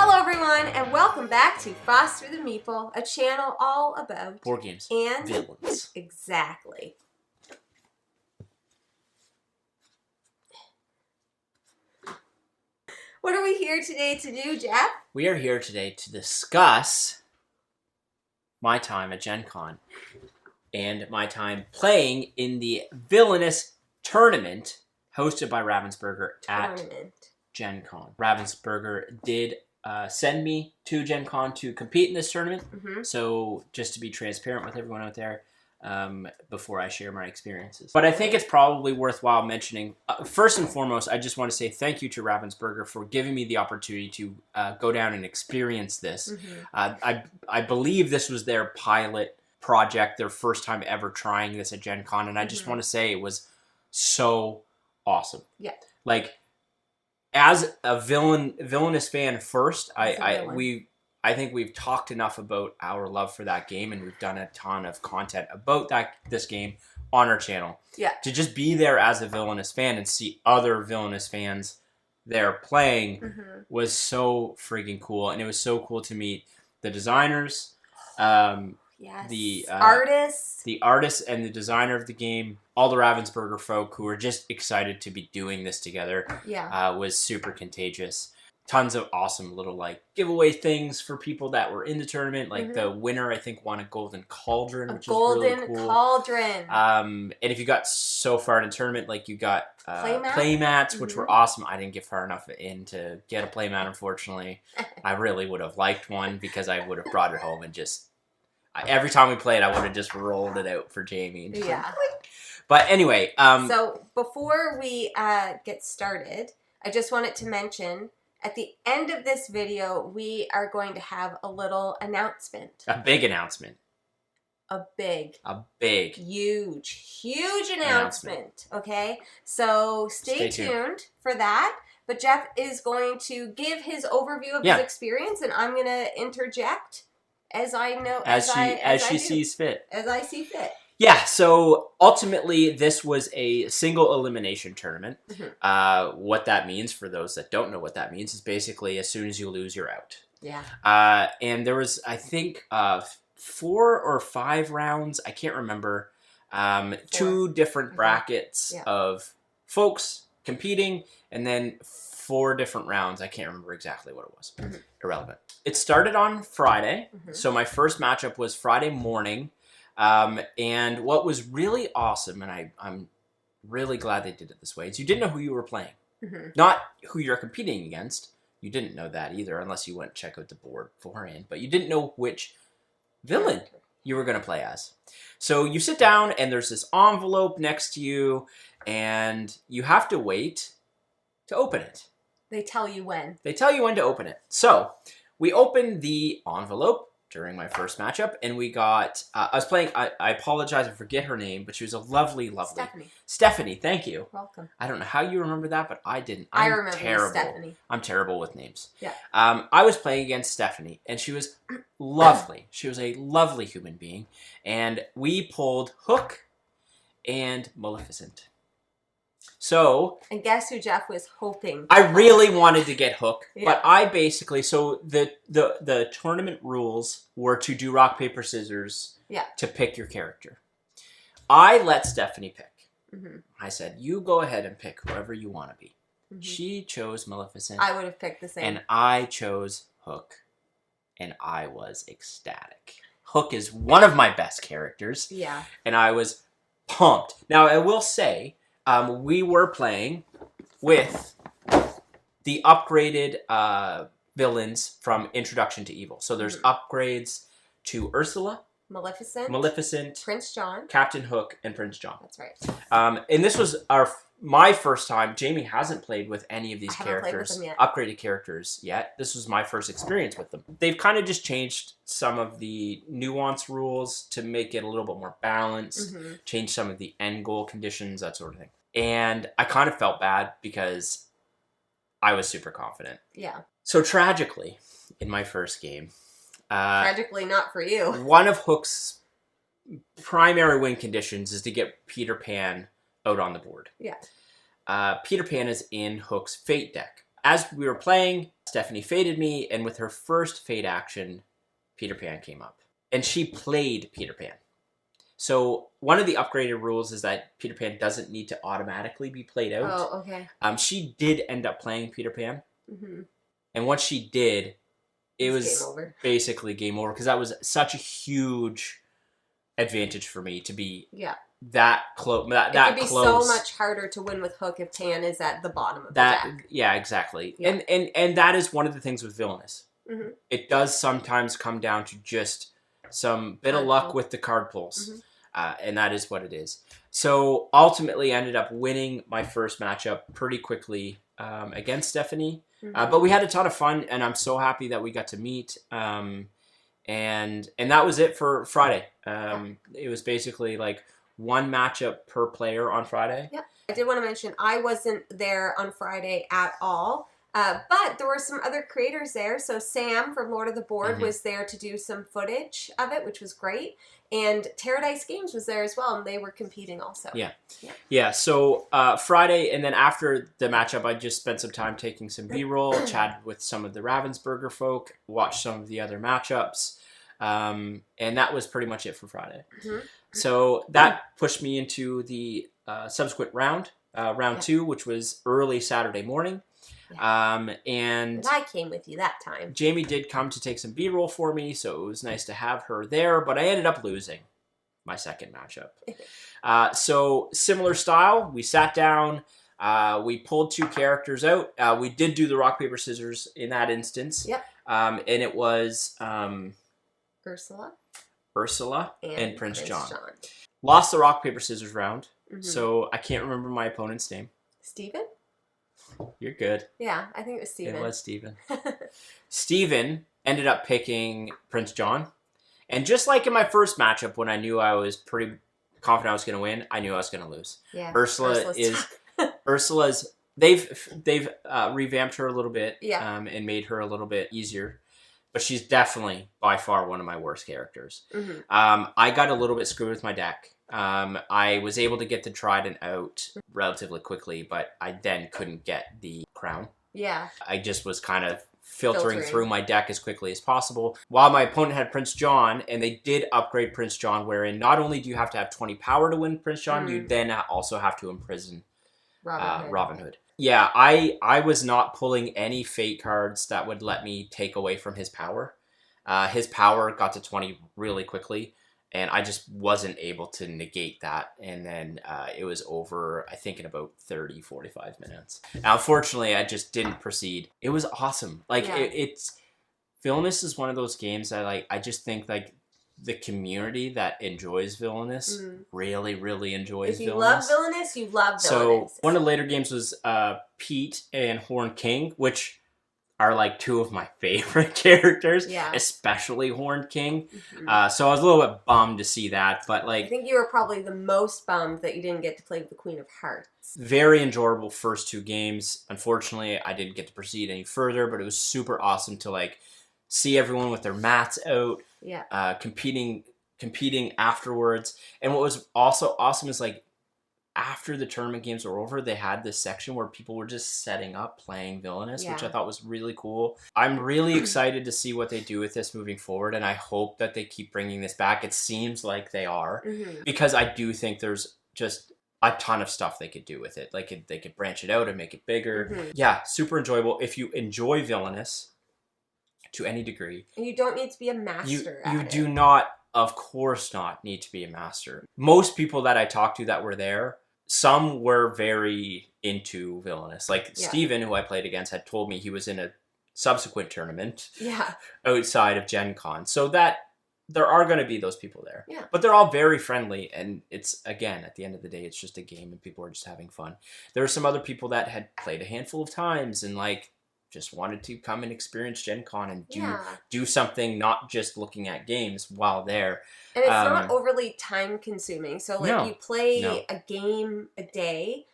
Hello everyone, and welcome back to Foster the Meeple, a channel all about board games and villains. Exactly. What are we here today to do, Jeff? We are here today to discuss my time at GenCon and my time playing in the Villainous tournament hosted by Ravensburger at GenCon. Ravensburger did send me to GenCon to compete in this tournament. So just to be transparent with everyone out there before I share my experiences. But I think it's probably worthwhile mentioning, first and foremost, I just want to say thank you to Ravensburger for giving me the opportunity to go down and experience this. I believe this was their pilot project, their first time ever trying this at GenCon, and I just want to say it was so awesome. Yeah. Like, as a Villainous fan first, I think we've talked enough about our love for that game, and we've done a ton of content about this game on our channel. Yeah. To just be there as a Villainous fan and see other Villainous fans there playing was so freaking cool, and it was so cool to meet the designers, the artists and the designer of the game, all the Ravensburger folk who were just excited to be doing this together. Was super contagious. Tons of awesome little giveaway things for people that were in the tournament. Like the winner, I think, won a golden cauldron, which is really cool. Golden cauldron. And if you got so far in the tournament, you got playmats, which were awesome. I didn't get far enough in to get a playmat, unfortunately. I really would have liked one because I would have brought it home and just every time we played, I would have just rolled it out for Jamie. Yeah. But anyway, so before we get started, I just wanted to mention, at the end of this video, we are going to have a little announcement. A big announcement. A big. Huge announcement. Okay? So stay tuned for that. But Jeff is going to give his overview of his experience, and I'm going to interject as she sees fit. As I see fit. Yeah, so ultimately this was a single elimination tournament. What that means, for those that don't know what that means, is basically as soon as you lose, you're out. Yeah. And there was, I think, 4 or 5 rounds, I can't remember, 2 different brackets of folks competing, and then 4 different rounds. I can't remember exactly what it was. Irrelevant. It started on Friday, so my first matchup was Friday morning. And what was really awesome, and I'm really glad they did it this way, is you didn't know who you were playing. Not who you're competing against. You didn't know that either, unless you went and check out the board beforehand. But you didn't know which villain you were going to play as. So you sit down, and there's this envelope next to you, and you have to wait to open it. They tell you when. They tell you when to open it. So we opened the envelope during my first matchup, and we got, I was playing, I apologize, I forget her name, but she was a lovely Stephanie, thank you. Welcome. I don't know how you remember that, but I didn't. I remember Stephanie. I'm terrible with names. Yeah. I was playing against Stephanie, and she was lovely. She was a lovely human being, and we pulled Hook and Maleficent. So, and guess who Jeff was hoping? I really wanted to get Hook, but I basically, so the tournament rules were to do rock, paper, scissors to pick your character. I let Stephanie pick. I said, you go ahead and pick whoever you want to be. She chose Maleficent. I would have picked the same. And I chose Hook, and I was ecstatic. Hook is one of my best characters. Yeah. And I was pumped. Now, I will say, we were playing with the upgraded villains from Introduction to Evil. So there's upgrades to Ursula, Maleficent, Prince John, Captain Hook, and Prince John. That's right. And this was my first time. Jamie hasn't played with any of these characters, upgraded characters yet. This was my first experience with them. They've kind of just changed some of the nuance rules to make it a little bit more balanced, change some of the end goal conditions, that sort of thing. And I kind of felt bad because I was super confident. Yeah. So tragically, in my first game... tragically not for you. One of Hook's primary win conditions is to get Peter Pan out on the board. Yeah. Peter Pan is in Hook's Fate deck. as we were playing, Stephanie faded me, and with her first fade action, Peter Pan came up. And she played Peter Pan. So one of the upgraded rules is that Peter Pan doesn't need to automatically be played out. Oh, okay. She did end up playing Peter Pan. Mm-hmm. And once she did, it was game over. basically game over, because that was such a huge advantage for me to be that close. It could be so much harder to win with Hook if Tan is at the bottom of the deck. Yeah, exactly. Yeah. And that is one of the things with Villainous. Mm-hmm. It does sometimes come down to just some bit of luck with the card pulls. Mm-hmm. And that is what it is. So ultimately I ended up winning my first matchup pretty quickly against Stephanie. Mm-hmm. But we had a ton of fun, and I'm so happy that we got to meet. And that was it for Friday. It was basically like one matchup per player on Friday. Yeah. I did want to mention I wasn't there on Friday at all. But there were some other creators there. So Sam from Lord of the Board was there to do some footage of it, which was great. And Terradice Games was there as well, and they were competing also. Yeah. So Friday, and then after the matchup, I just spent some time taking some B-roll, chatted with some of the Ravensburger folk, watched some of the other matchups, and that was pretty much it for Friday. Mm-hmm. So that pushed me into the subsequent round, round 2, which was early Saturday morning. Yeah. And I came with you that time. Jamie did come to take some B-roll for me, so it was nice to have her there, but I ended up losing my second matchup. So similar style, we sat down, we pulled 2 characters out. We did do the rock, paper, scissors in that instance. Yep. And it was Ursula and Prince John. Lost the rock, paper, scissors round, so I can't remember my opponent's name. Steven? You're good. Yeah, I think it was Steven. It was Steven. Steven ended up picking Prince John. And just like in my first matchup, when I knew I was pretty confident I was going to win, I knew I was going to lose. Yeah. Ursula's they've revamped her a little bit, and made her a little bit easier. But she's definitely by far one of my worst characters. Mm-hmm. I got a little bit screwed with my deck. I was able to get the Trident out relatively quickly, but I then couldn't get the crown. Yeah. I just was kind of filtering through my deck as quickly as possible. While my opponent had Prince John, and they did upgrade Prince John, wherein not only do you have to have 20 power to win Prince John, you then also have to imprison Robin Hood. Yeah, I was not pulling any fate cards that would let me take away from his power. His power got to 20 really quickly, and I just wasn't able to negate that. And then it was over, I think, in about 30, 45 minutes. Now, unfortunately, I just didn't proceed. It was awesome. Like, it's... Villainous is one of those games that, like, I just think, like, the community that enjoys Villainous really, really enjoys Villainous. If you love Villainous, you love Villainous. So, one of the later games was Pete and Horn King, which are like 2 of my favorite characters, especially Horn King. Mm-hmm. So I was a little bit bummed to see that, but like... I think you were probably the most bummed that you didn't get to play with the Queen of Hearts. Very enjoyable first 2 games. Unfortunately, I didn't get to proceed any further, but it was super awesome to like see everyone with their mats out, competing afterwards. And what was also awesome is like after the tournament games were over, they had this section where people were just setting up playing Villainous, which I thought was really cool. I'm really excited to see what they do with this moving forward, and I hope that they keep bringing this back. It seems like they are, because I do think there's just a ton of stuff they could do with it. Like they could branch it out and make it bigger. Yeah, super enjoyable. If you enjoy Villainous to any degree, and you don't need to be a master at it. You do not, of course not, need to be a master. Most people that I talked to that were there, some were very into Villainous. Like Steven, who I played against, had told me he was in a subsequent tournament outside of GenCon. So that there are going to be those people there. Yeah. But they're all very friendly, and it's, again, at the end of the day, it's just a game and people are just having fun. There are some other people that had played a handful of times and like just wanted to come and experience GenCon and do something, not just looking at games while there. And it's not overly time consuming. So like you play a game a day,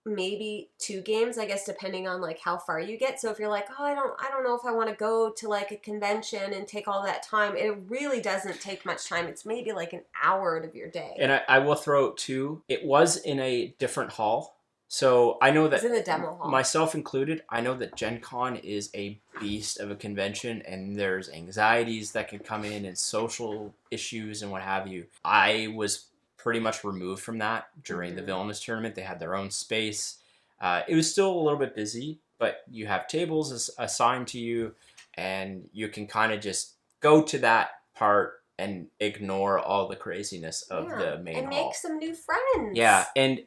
maybe 2 games, I guess, depending on like how far you get. So if you're like, oh, I don't know if I want to go to like a convention and take all that time, it really doesn't take much time. It's maybe like an hour out of your day. And I will throw out too, it was in a different hall So I know that, it's in the demo hall. Myself included, I know that GenCon is a beast of a convention, and there's anxieties that can come in and social issues and what have you. I was pretty much removed from that during the Villainous tournament. They had their own space. It was still a little bit busy, but you have tables assigned to you, and you can kind of just go to that part and ignore all the craziness of the main hall. And make some new friends. Yeah, and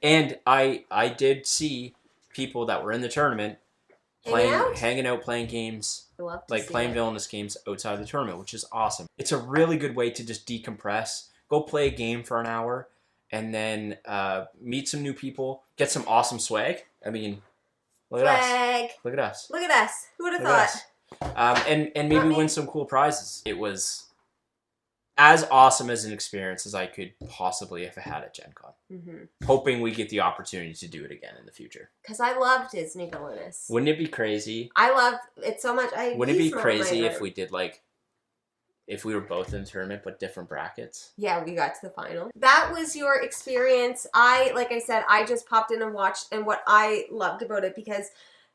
I did see people that were in the tournament hanging out, playing games, like playing Villainous games outside the tournament, which is awesome. It's a really good way to just decompress, go play a game for an hour, and then meet some new people, get some awesome swag. I mean, look at us. Look at us. Look at us. Who would have thought? And maybe win some cool prizes. It was as awesome as an experience as I could possibly have had at GenCon. Hoping we get the opportunity to do it again in the future. Because I love Disney Villainous. Wouldn't it be crazy? I love it so much. Wouldn't it be crazy if we did if we were both in the tournament but different brackets? Yeah, we got to the final. That was your experience. Like I said, I just popped in and watched, and what I loved about it, because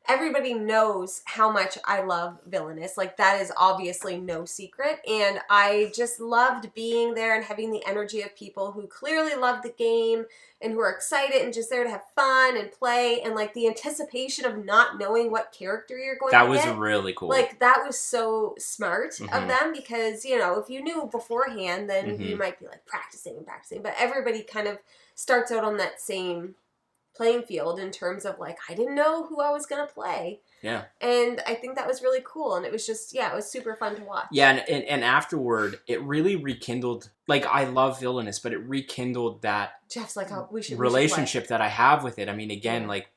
everybody knows how much I love Villainous. Like, that is obviously no secret. And I just loved being there and having the energy of people who clearly love the game and who are excited and just there to have fun and play. And, like, the anticipation of not knowing what character you're going to get. That was really cool. Like, that was so smart of them, because, you know, if you knew beforehand, then you might be, like, practicing. But everybody kind of starts out on that same playing field in terms of, like, I didn't know who I was going to play. Yeah. And I think that was really cool. And it was just, it was super fun to watch. Yeah, and afterward, it really rekindled, like, I love Villainous, but it rekindled that Jeff's like, oh, we should relationship that I have with it. I mean, again, like,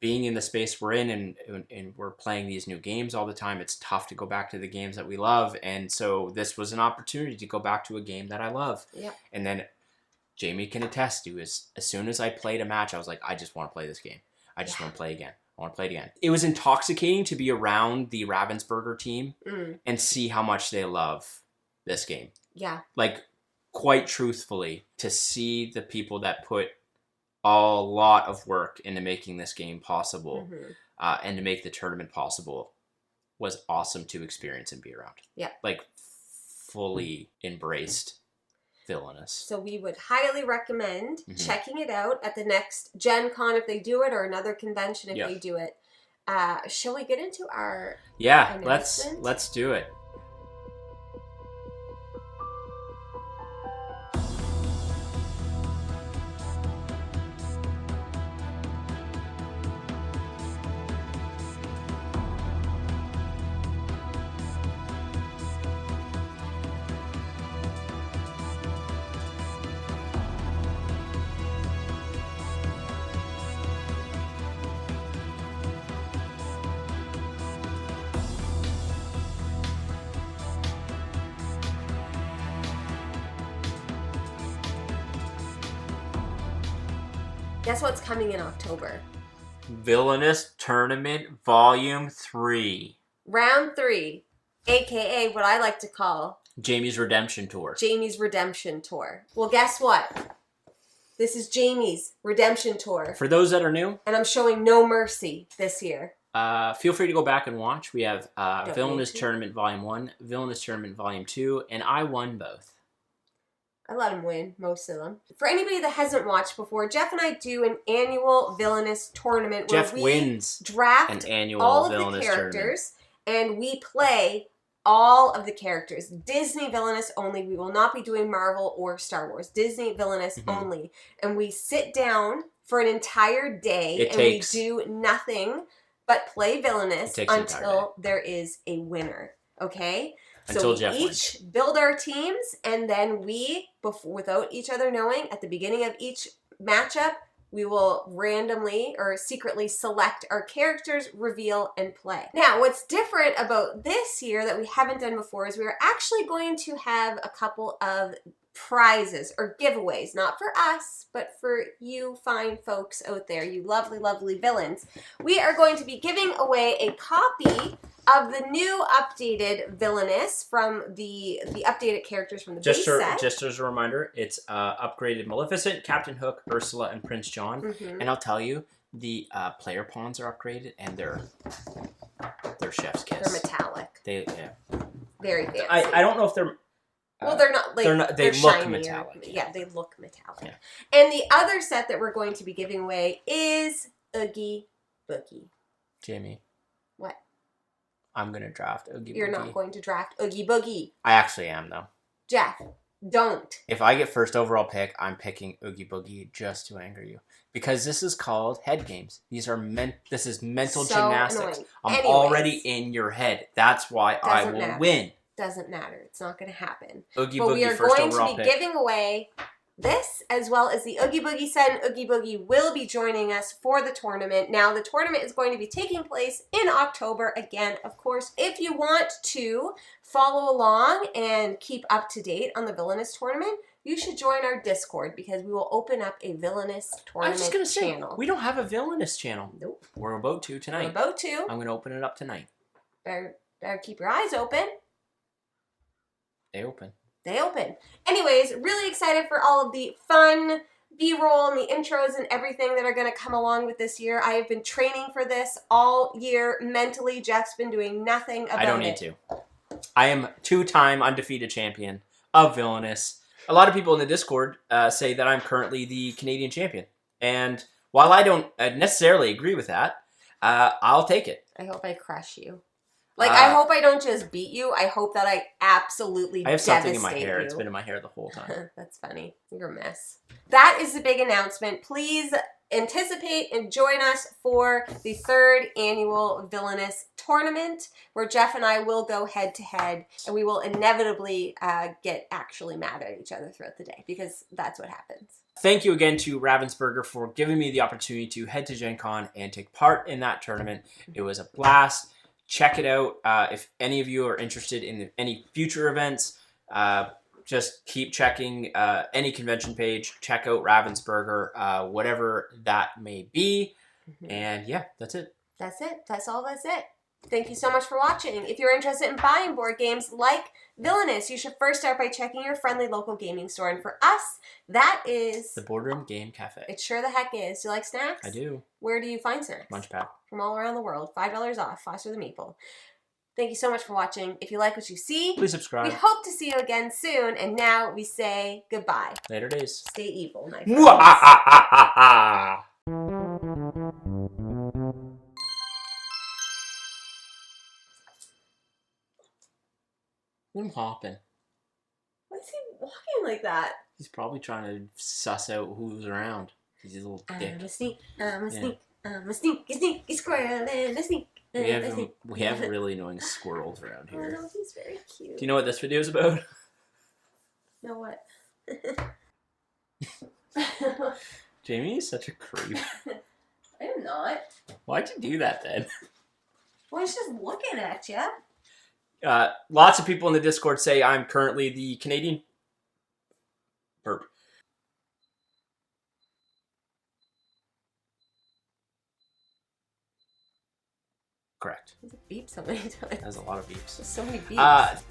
being in the space we're in and we're playing these new games all the time, it's tough to go back to the games that we love. And so this was an opportunity to go back to a game that I love. Yeah. And then Jamie can attest to is, as soon as I played a match, I was like, I just want to play this game. I just want to play again. I want to play it again. It was intoxicating to be around the Ravensburger team and see how much they love this game. Yeah. Like, quite truthfully, to see the people that put a lot of work into making this game possible and to make the tournament possible was awesome to experience and be around. Yeah. Like, fully embraced Villainous. So we would highly recommend checking it out at the next Gen Con if they do it, or another convention if they do it. Shall we get into our announcement? Let's do it. Guess what's coming in October? Villainous Tournament Volume 3. Round 3, a.k.a. what I like to call Jamie's Redemption Tour. Jamie's Redemption Tour. Well, guess what? This is Jamie's Redemption Tour. For those that are new. And I'm showing no mercy this year. Feel free to go back and watch. We have Villainous Tournament Volume 1, Villainous Tournament Volume 2, and I won both. I let him win, most of them. For anybody that hasn't watched before, Jeff and I do an annual Villainous tournament where we wins draft an annual all of Villainous the characters and we play all of the characters. Disney Villainous only. We will not be doing Marvel or Star Wars. Disney Villainous only. And we sit down for an entire day we do nothing but play Villainous until there is a winner. Okay? So we each build our teams, and then we, without each other knowing, at the beginning of each matchup, we will randomly or secretly select our characters, reveal, and play. Now, what's different about this year that we haven't done before is we're actually going to have a couple of prizes or giveaways, not for us, but for you fine folks out there, you lovely, lovely villains. We are going to be giving away a copy of the new updated Villainous from the updated characters from the base set. Just as a reminder, it's upgraded Maleficent, Captain Hook, Ursula, and Prince John. And I'll tell you, the player pawns are upgraded, and they're chef's kiss. They're metallic. Very fancy. I don't know if they're... well, they're not. Like, they look shinier. Metallic. Yeah, they look metallic. Yeah. And the other set that we're going to be giving away is Oogie Boogie. Jamie. What? I'm going to draft Oogie Boogie. You're not going to draft Oogie Boogie. I actually am, though. Jeff, don't. If I get first overall pick, I'm picking Oogie Boogie just to anger you. Because this is called head games. This is mental gymnastics. Annoying. I'm already in your head. That's why I will win. Doesn't matter. It's not going to happen. Oogie but Boogie, we are first going overall to be pick. giving away this, as well as the Oogie Boogie set, and Oogie Boogie will be joining us for the tournament. Now, the tournament is going to be taking place in October. Again, of course, if you want to follow along and keep up to date on the Villainous tournament, you should join our Discord, because we will open up a Villainous tournament channel. I was just going to say, we don't have a Villainous channel. Nope. We're about to tonight. We're about to. I'm going to open it up tonight. Better keep your eyes open. They open. They open. Anyways, really excited for all of the fun B-roll and the intros and everything that are going to come along with this year. I have been training for this all year mentally. Jeff's been doing nothing about it. I don't need to. I am 2-time undefeated champion of Villainous. A lot of people in the Discord say that I'm currently the Canadian champion. And while I don't necessarily agree with that, I'll take it. I hope I crush you. Like, I hope I don't just beat you. I hope that I absolutely devastate you. I have something in my hair. It's been in my hair the whole time. That's funny. You're a mess. That is the big announcement. Please anticipate and join us for the 3rd annual Villainous tournament, where Jeff and I will go head-to-head, and we will inevitably get actually mad at each other throughout the day, because that's what happens. Thank you again to Ravensburger for giving me the opportunity to head to GenCon and take part in that tournament. It was a blast. Check it out. If any of you are interested in any future events, just keep checking any convention page. Check out Ravensburger, whatever that may be. And yeah, that's it. That's it. That's all. That's it. Thank you so much for watching. If you're interested in buying board games like Villainous, you should first start by checking your friendly local gaming store. And for us, that is... the Boardroom Game Cafe. It sure the heck is. Do you like snacks? I do. Where do you find snacks? Munchpack. From all around the world. $5 off. Foster the Meeple. Thank you so much for watching. If you like what you see, please subscribe. We hope to see you again soon. And now we say goodbye. Later days. Stay evil, my friends. I'm hopping. Why is he walking like that? He's probably trying to suss out who's around. He's a little dick. I'm a sneak, I'm a sneak, I'm a sneaky squirrel and a sneak. We have really annoying squirrels around here. Oh no, he's very cute. Do you know what this video is about? No, what? Jamie is such a creep. I am not. Why'd you do that then? Well, he's just looking at you. Lots of people in the Discord say I'm currently the Canadian... burp. Correct. There's a beep so many times. There's a lot of beeps. There's so many beeps.